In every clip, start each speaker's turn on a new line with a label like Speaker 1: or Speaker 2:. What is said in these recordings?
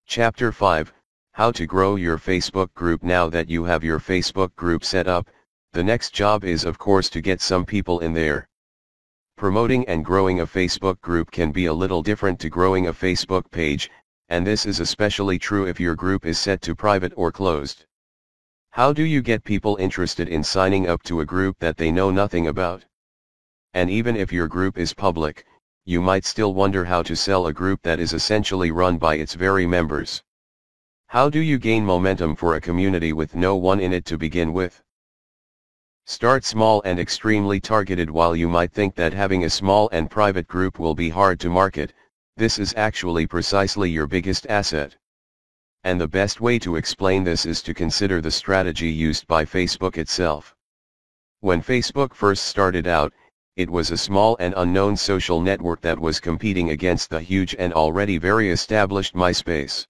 Speaker 1: Chapter 5, How to Grow Your Facebook Group. Now that you have your Facebook group set up, the next job is of course to get some people in there. Promoting and growing a Facebook group can be a little different to growing a Facebook page, and this is especially true if your group is set to private or closed. How do you get people interested in signing up to a group that they know nothing about? And even if your group is public, you might still wonder how to sell a group that is essentially run by its very members. How do you gain momentum for a community with no one in it to begin with? Start small and extremely targeted. While you might think that having a small and private group will be hard to market, this is actually precisely your biggest asset. And the best way to explain this is to consider the strategy used by Facebook itself. When Facebook first started out, it was a small and unknown social network that was competing against the huge and already very established MySpace.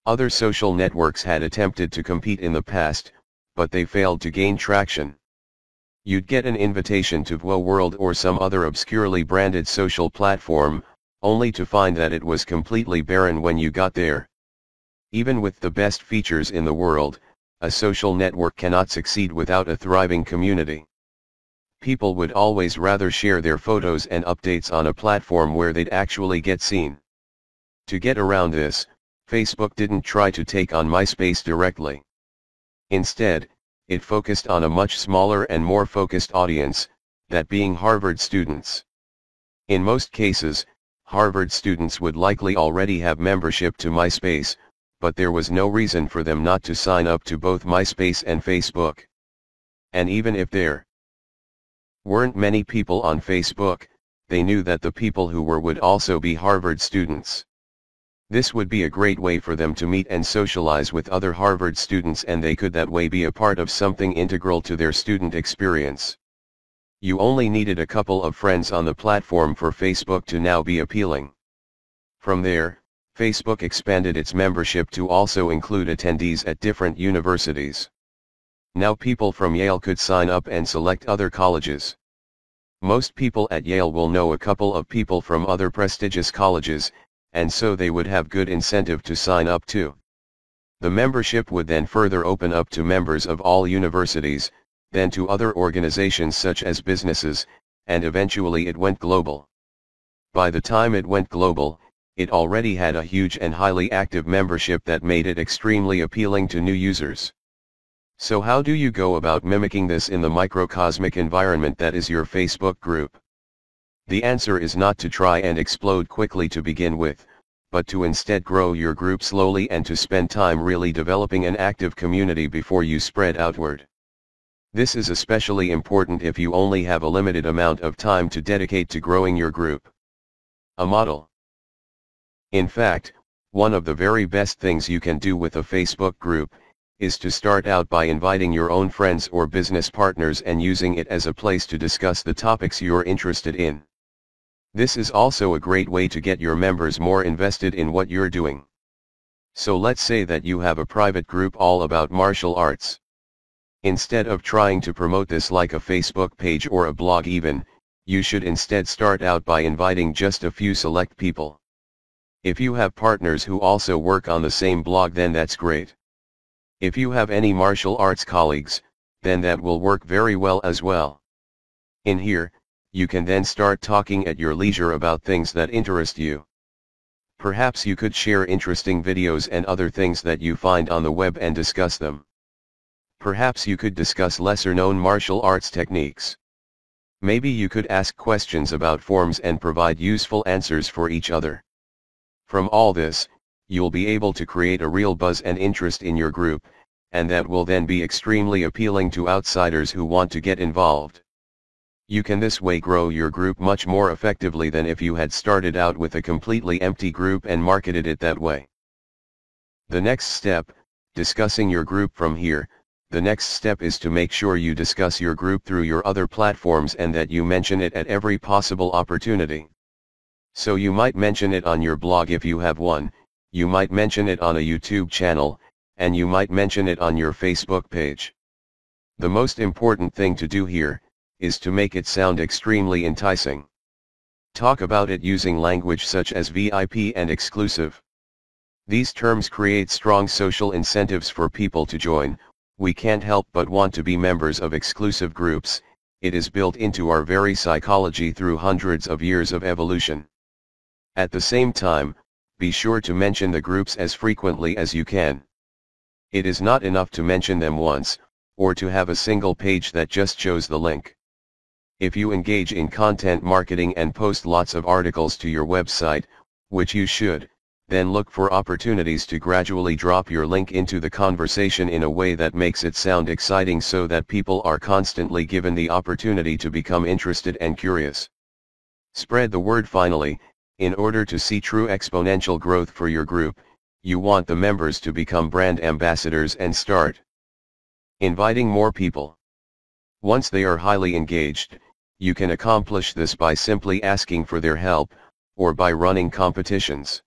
Speaker 1: Other social networks had attempted to compete in the past, but they failed to gain traction. You'd get an invitation to VO World or some other obscurely branded social platform, only to find that it was completely barren when you got there. Even with the best features in the world, a social network cannot succeed without a thriving community. People would always rather share their photos and updates on a platform where they'd actually get seen. To get around this, Facebook didn't try to take on MySpace directly. Instead, it focused on a much smaller and more focused audience, that being Harvard students. In most cases, Harvard students would likely already have membership to MySpace, but there was no reason for them not to sign up to both MySpace and Facebook. And even if there weren't many people on Facebook, they knew that the people who were would also be Harvard students. This would be a great way for them to meet and socialize with other Harvard students, and they could that way be a part of something integral to their student experience. You only needed a couple of friends on the platform for Facebook to now be appealing. From there, Facebook expanded its membership to also include attendees at different universities. Now people from Yale could sign up and select other colleges. Most people at Yale will know a couple of people from other prestigious colleges, and so they would have good incentive to sign up too. The membership would then further open up to members of all universities, then to other organizations such as businesses, and eventually it went global. By the time it went global, it already had a huge and highly active membership that made it extremely appealing to new users. So how do you go about mimicking this in the microcosmic environment that is your Facebook group? The answer is not to try and explode quickly to begin with, but to instead grow your group slowly and to spend time really developing an active community before you spread outward. This is especially important if you only have a limited amount of time to dedicate to growing your group. A model. In fact, one of the very best things you can do with a Facebook group is to start out by inviting your own friends or business partners and using it as a place to discuss the topics you're interested in. This is also a great way to get your members more invested in what you're doing. So let's say that you have a private group all about martial arts. Instead of trying to promote this like a Facebook page or a blog even, you should instead start out by inviting just a few select people. If you have partners who also work on the same blog, then that's great. If you have any martial arts colleagues, then that will work very well as well. In here, you can then start talking at your leisure about things that interest you. Perhaps you could share interesting videos and other things that you find on the web and discuss them. Perhaps you could discuss lesser-known martial arts techniques. Maybe you could ask questions about forms and provide useful answers for each other. From all this, you'll be able to create a real buzz and interest in your group, and that will then be extremely appealing to outsiders who want to get involved. You can this way grow your group much more effectively than if you had started out with a completely empty group and marketed it that way. The next step, discussing your group. From here, the next step is to make sure you discuss your group through your other platforms and that you mention it at every possible opportunity. So you might mention it on your blog if you have one, you might mention it on a YouTube channel, and you might mention it on your Facebook page. The most important thing to do here is to make it sound extremely enticing. Talk about it using language such as VIP and exclusive. These terms create strong social incentives for people to join. We can't help but want to be members of exclusive groups. It is built into our very psychology through hundreds of years of evolution. At the same time, be sure to mention the groups as frequently as you can. It is not enough to mention them once, or to have a single page that just shows the link. If you engage in content marketing and post lots of articles to your website, which you should, then look for opportunities to gradually drop your link into the conversation in a way that makes it sound exciting so that people are constantly given the opportunity to become interested and curious. Spread the word. Finally, in order to see true exponential growth for your group, you want the members to become brand ambassadors and start inviting more people. Once they are highly engaged, you can accomplish this by simply asking for their help, or by running competitions.